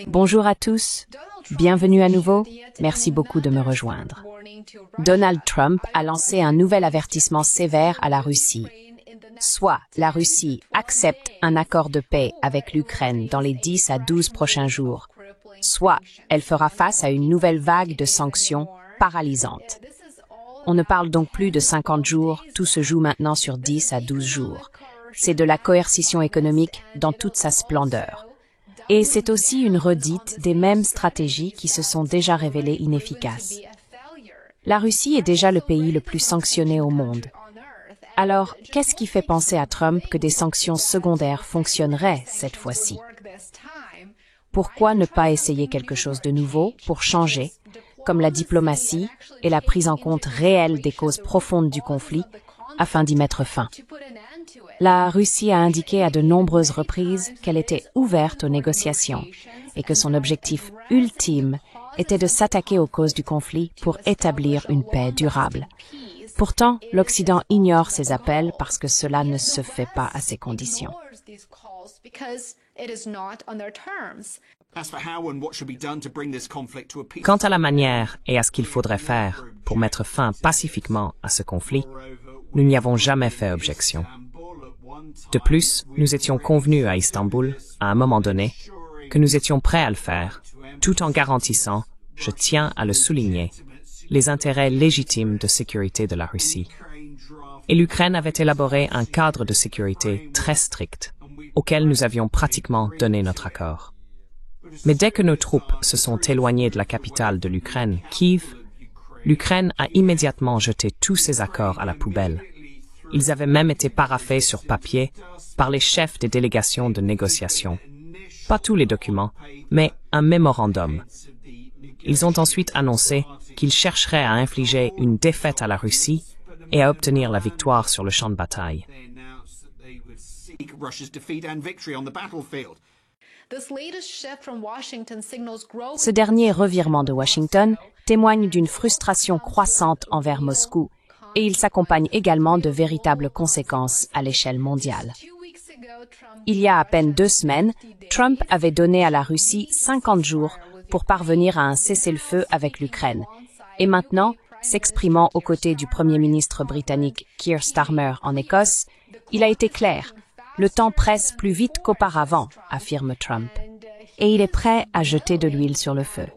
Bonjour à tous, bienvenue à nouveau, merci beaucoup de me rejoindre. Donald Trump a lancé un nouvel avertissement sévère à la Russie. Soit la Russie accepte un accord de paix avec l'Ukraine dans les 10 à 12 prochains jours, soit elle fera face à une nouvelle vague de sanctions paralysantes. On ne parle donc plus de 50 jours, tout se joue maintenant sur 10 à 12 jours. C'est de la coercition économique dans toute sa splendeur. Et c'est aussi une redite des mêmes stratégies qui se sont déjà révélées inefficaces. La Russie est déjà le pays le plus sanctionné au monde. Alors, qu'est-ce qui fait penser à Trump que des sanctions secondaires fonctionneraient cette fois-ci? Pourquoi ne pas essayer quelque chose de nouveau pour changer, comme la diplomatie et la prise en compte réelle des causes profondes du conflit, afin d'y mettre fin? La Russie a indiqué à de nombreuses reprises qu'elle était ouverte aux négociations et que son objectif ultime était de s'attaquer aux causes du conflit pour établir une paix durable. Pourtant, l'Occident ignore ces appels parce que cela ne se fait pas à ces conditions. Quant à la manière et à ce qu'il faudrait faire pour mettre fin pacifiquement à ce conflit, nous n'y avons jamais fait objection. De plus, nous étions convenus à Istanbul, à un moment donné, que nous étions prêts à le faire, tout en garantissant, je tiens à le souligner, les intérêts légitimes de sécurité de la Russie. Et l'Ukraine avait élaboré un cadre de sécurité très strict, auquel nous avions pratiquement donné notre accord. Mais dès que nos troupes se sont éloignées de la capitale de l'Ukraine, Kiev, l'Ukraine a immédiatement jeté tous ces accords à la poubelle. Ils avaient même été paraphés sur papier par les chefs des délégations de négociation. Pas tous les documents, mais un mémorandum. Ils ont ensuite annoncé qu'ils chercheraient à infliger une défaite à la Russie et à obtenir la victoire sur le champ de bataille. Ce dernier revirement de Washington témoigne d'une frustration croissante envers Moscou, et il s'accompagne également de véritables conséquences à l'échelle mondiale. Il y a à peine 2 semaines, Trump avait donné à la Russie 50 jours pour parvenir à un cessez-le-feu avec l'Ukraine. Et maintenant, s'exprimant aux côtés du Premier ministre britannique Keir Starmer en Écosse, il a été clair. Le temps presse plus vite qu'auparavant, affirme Trump. Et il est prêt à jeter de l'huile sur le feu.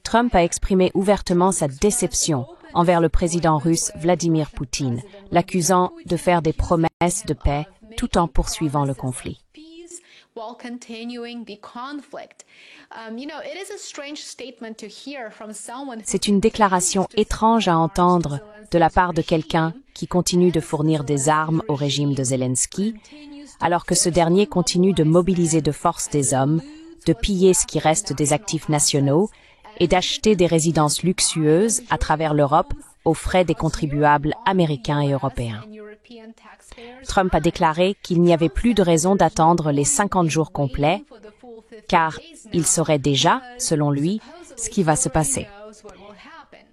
Trump a exprimé ouvertement sa déception envers le président russe Vladimir Poutine, l'accusant de faire des promesses de paix tout en poursuivant le conflit. C'est une déclaration étrange à entendre de la part de quelqu'un qui continue de fournir des armes au régime de Zelensky, alors que ce dernier continue de mobiliser de force des hommes, de piller ce qui reste des actifs nationaux et d'acheter des résidences luxueuses à travers l'Europe aux frais des contribuables américains et européens. Trump a déclaré qu'il n'y avait plus de raison d'attendre les 50 jours complets, car il saurait déjà, selon lui, ce qui va se passer.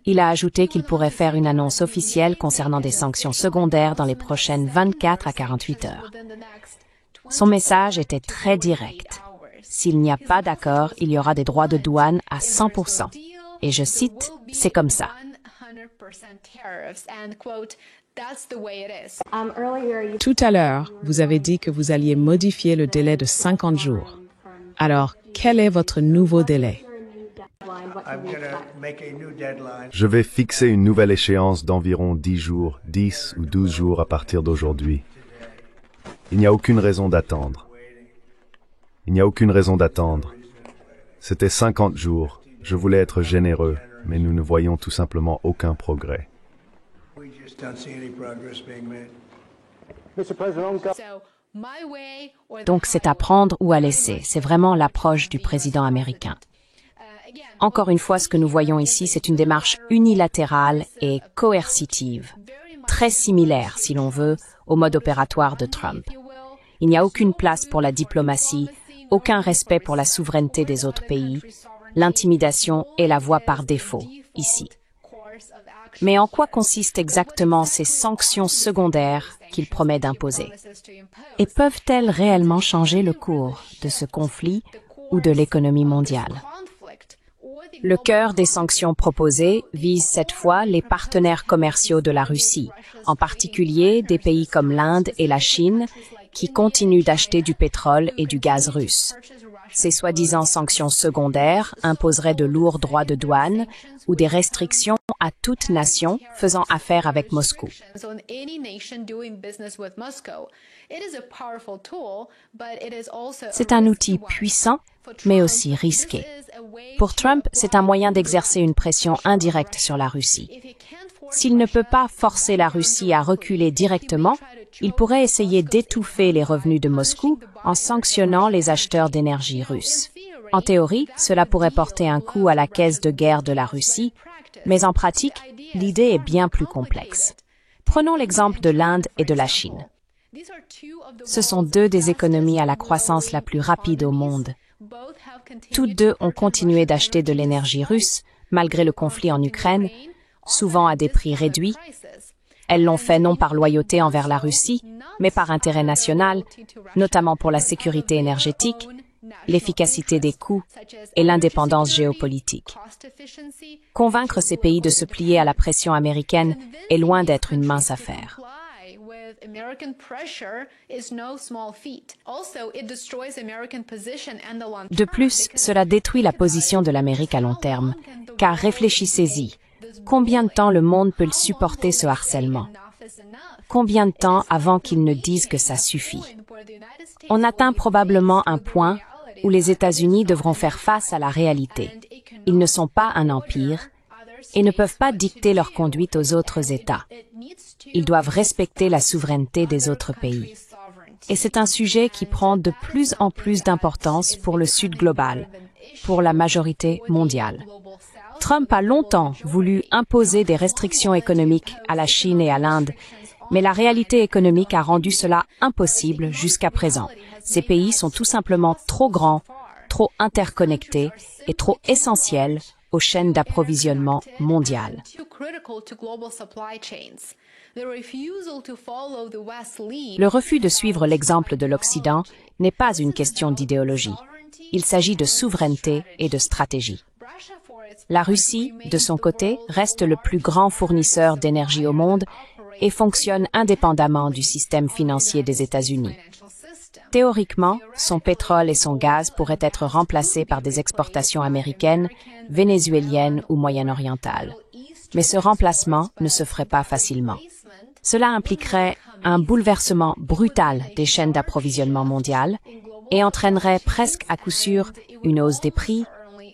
Il a ajouté qu'il pourrait faire une annonce officielle concernant des sanctions secondaires dans les prochaines 24 à 48 heures. Son message était très direct. S'il n'y a pas d'accord, il y aura des droits de douane à 100%. Et je cite, « C'est comme ça ». Tout à l'heure, vous avez dit que vous alliez modifier le délai de 50 jours. Alors, quel est votre nouveau délai? Je vais fixer une nouvelle échéance d'environ 10 jours, 10 ou 12 jours à partir d'aujourd'hui. Il n'y a aucune raison d'attendre. Il n'y a aucune raison d'attendre. C'était 50 jours. Je voulais être généreux, mais nous ne voyons tout simplement aucun progrès. Donc c'est à prendre ou à laisser. C'est vraiment l'approche du président américain. Encore une fois, ce que nous voyons ici, c'est une démarche unilatérale et coercitive, très similaire, si l'on veut, au mode opératoire de Trump. Il n'y a aucune place pour la diplomatie, aucun respect pour la souveraineté des autres pays. L'intimidation est la voie par défaut, ici. Mais en quoi consistent exactement ces sanctions secondaires qu'il promet d'imposer? Et peuvent-elles réellement changer le cours de ce conflit ou de l'économie mondiale? Le cœur des sanctions proposées vise cette fois les partenaires commerciaux de la Russie, en particulier des pays comme l'Inde et la Chine, qui continuent d'acheter du pétrole et du gaz russe. Ces soi-disant sanctions secondaires imposeraient de lourds droits de douane ou des restrictions à toute nation faisant affaire avec Moscou. C'est un outil puissant, mais aussi risqué. Pour Trump, c'est un moyen d'exercer une pression indirecte sur la Russie. S'il ne peut pas forcer la Russie à reculer directement, il pourrait essayer d'étouffer les revenus de Moscou en sanctionnant les acheteurs d'énergie russes. En théorie, cela pourrait porter un coup à la caisse de guerre de la Russie, mais en pratique, l'idée est bien plus complexe. Prenons l'exemple de l'Inde et de la Chine. Ce sont deux des économies à la croissance la plus rapide au monde. Toutes deux ont continué d'acheter de l'énergie russe, malgré le conflit en Ukraine, souvent à des prix réduits. Elles l'ont fait non par loyauté envers la Russie, mais par intérêt national, notamment pour la sécurité énergétique, l'efficacité des coûts et l'indépendance géopolitique. Convaincre ces pays de se plier à la pression américaine est loin d'être une mince affaire. De plus, cela détruit la position de l'Amérique à long terme, car réfléchissez-y. Combien de temps le monde peut supporter ce harcèlement? Combien de temps avant qu'ils ne disent que ça suffit? On atteint probablement un point où les États-Unis devront faire face à la réalité. Ils ne sont pas un empire et ne peuvent pas dicter leur conduite aux autres États. Ils doivent respecter la souveraineté des autres pays. Et c'est un sujet qui prend de plus en plus d'importance pour le Sud global, pour la majorité mondiale. Trump a longtemps voulu imposer des restrictions économiques à la Chine et à l'Inde, mais la réalité économique a rendu cela impossible jusqu'à présent. Ces pays sont tout simplement trop grands, trop interconnectés et trop essentiels aux chaînes d'approvisionnement mondiales. Le refus de suivre l'exemple de l'Occident n'est pas une question d'idéologie. Il s'agit de souveraineté et de stratégie. La Russie, de son côté, reste le plus grand fournisseur d'énergie au monde et fonctionne indépendamment du système financier des États-Unis. Théoriquement, son pétrole et son gaz pourraient être remplacés par des exportations américaines, vénézuéliennes ou moyen-orientales. Mais ce remplacement ne se ferait pas facilement. Cela impliquerait un bouleversement brutal des chaînes d'approvisionnement mondiales et entraînerait presque à coup sûr une hausse des prix,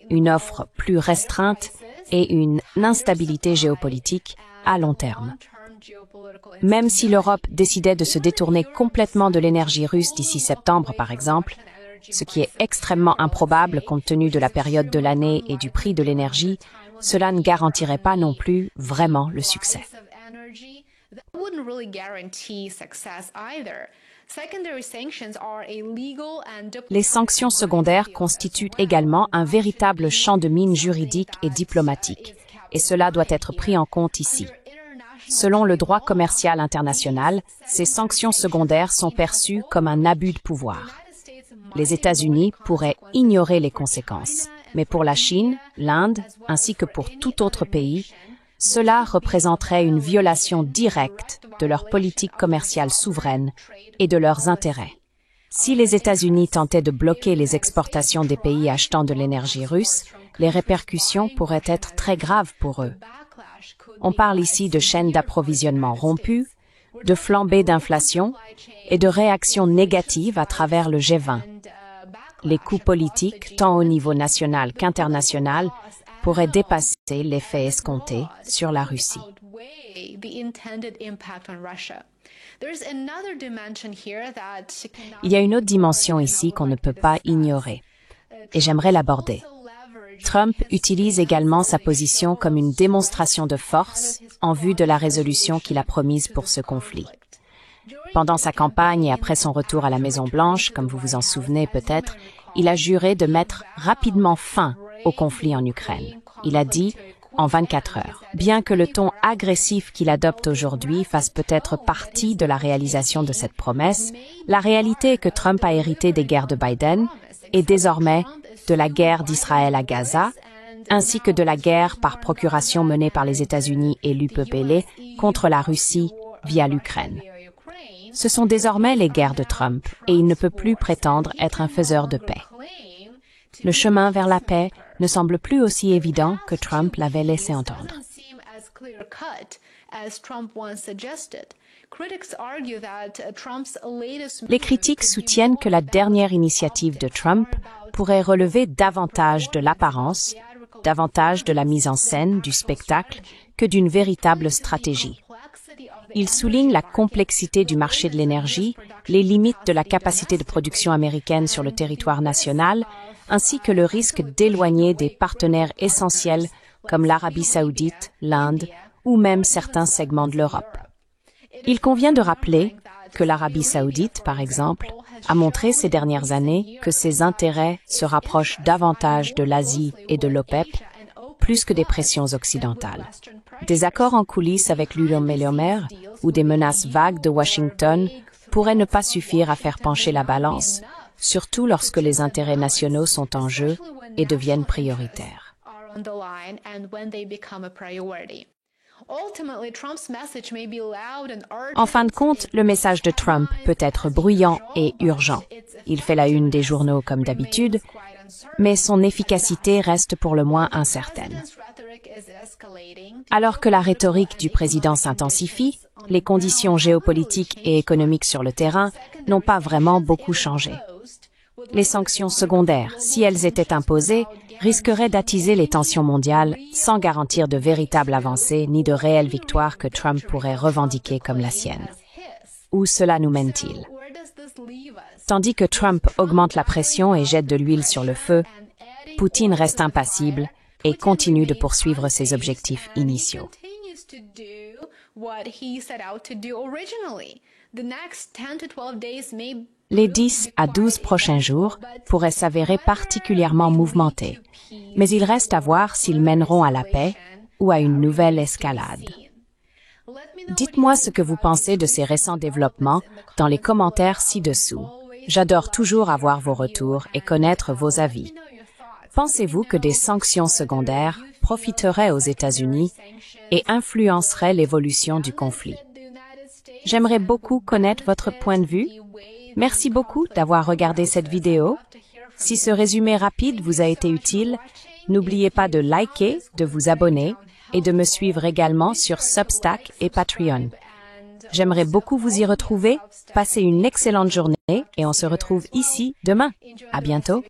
une offre plus restreinte et une instabilité géopolitique à long terme. Même si l'Europe décidait de se détourner complètement de l'énergie russe d'ici septembre, par exemple, ce qui est extrêmement improbable compte tenu de la période de l'année et du prix de l'énergie, cela ne garantirait pas non plus vraiment le succès. Les sanctions secondaires constituent également un véritable champ de mine juridique et diplomatique, et cela doit être pris en compte ici. Selon le droit commercial international, ces sanctions secondaires sont perçues comme un abus de pouvoir. Les États-Unis pourraient ignorer les conséquences, mais pour la Chine, l'Inde, ainsi que pour tout autre pays, cela représenterait une violation directe de leur politique commerciale souveraine et de leurs intérêts. Si les États-Unis tentaient de bloquer les exportations des pays achetant de l'énergie russe, les répercussions pourraient être très graves pour eux. On parle ici de chaînes d'approvisionnement rompues, de flambée d'inflation et de réactions négatives à travers le G20. Les coûts politiques, tant au niveau national qu'international, pourraient dépasser l'effet escompté sur la Russie. Il y a une autre dimension ici qu'on ne peut pas ignorer, et j'aimerais l'aborder. Trump utilise également sa position comme une démonstration de force en vue de la résolution qu'il a promise pour ce conflit. Pendant sa campagne et après son retour à la Maison-Blanche, comme vous vous en souvenez peut-être, il a juré de mettre rapidement fin au conflit en Ukraine. Il a dit « en 24 heures. Bien que le ton agressif qu'il adopte aujourd'hui fasse peut-être partie de la réalisation de cette promesse, la réalité est que Trump a hérité des guerres de Biden et désormais de la guerre d'Israël à Gaza, ainsi que de la guerre par procuration menée par les États-Unis et l'UPPL contre la Russie via l'Ukraine. Ce sont désormais les guerres de Trump et il ne peut plus prétendre être un faiseur de paix. Le chemin vers la paix ne semble plus aussi évident que Trump l'avait laissé entendre. Les critiques soutiennent que la dernière initiative de Trump pourrait relever davantage de l'apparence, davantage de la mise en scène, du spectacle, que d'une véritable stratégie. Il souligne la complexité du marché de l'énergie, les limites de la capacité de production américaine sur le territoire national, ainsi que le risque d'éloigner des partenaires essentiels comme l'Arabie saoudite, l'Inde ou même certains segments de l'Europe. Il convient de rappeler que l'Arabie saoudite, par exemple, a montré ces dernières années que ses intérêts se rapprochent davantage de l'Asie et de l'OPEP, plus que des pressions occidentales. Des accords en coulisses avec l'UMR ou des menaces vagues de Washington pourraient ne pas suffire à faire pencher la balance, surtout lorsque les intérêts nationaux sont en jeu et deviennent prioritaires. En fin de compte, le message de Trump peut être bruyant et urgent. Il fait la une des journaux comme d'habitude, mais son efficacité reste pour le moins incertaine. Alors que la rhétorique du président s'intensifie, les conditions géopolitiques et économiques sur le terrain n'ont pas vraiment beaucoup changé. Les sanctions secondaires, si elles étaient imposées, risqueraient d'attiser les tensions mondiales sans garantir de véritables avancées ni de réelles victoires que Trump pourrait revendiquer comme la sienne. Où cela nous mène-t-il? Tandis que Trump augmente la pression et jette de l'huile sur le feu, Poutine reste impassible et continue de poursuivre ses objectifs initiaux. Les 10 à 12 prochains jours pourraient s'avérer particulièrement mouvementés, mais il reste à voir s'ils mèneront à la paix ou à une nouvelle escalade. Dites-moi ce que vous pensez de ces récents développements dans les commentaires ci-dessous. J'adore toujours avoir vos retours et connaître vos avis. Pensez-vous que des sanctions secondaires profiteraient aux États-Unis et influenceraient l'évolution du conflit? J'aimerais beaucoup connaître votre point de vue. Merci beaucoup d'avoir regardé cette vidéo. Si ce résumé rapide vous a été utile, n'oubliez pas de liker, de vous abonner et de me suivre également sur Substack et Patreon. J'aimerais beaucoup vous y retrouver. Passez une excellente journée et on se retrouve ici demain. À bientôt.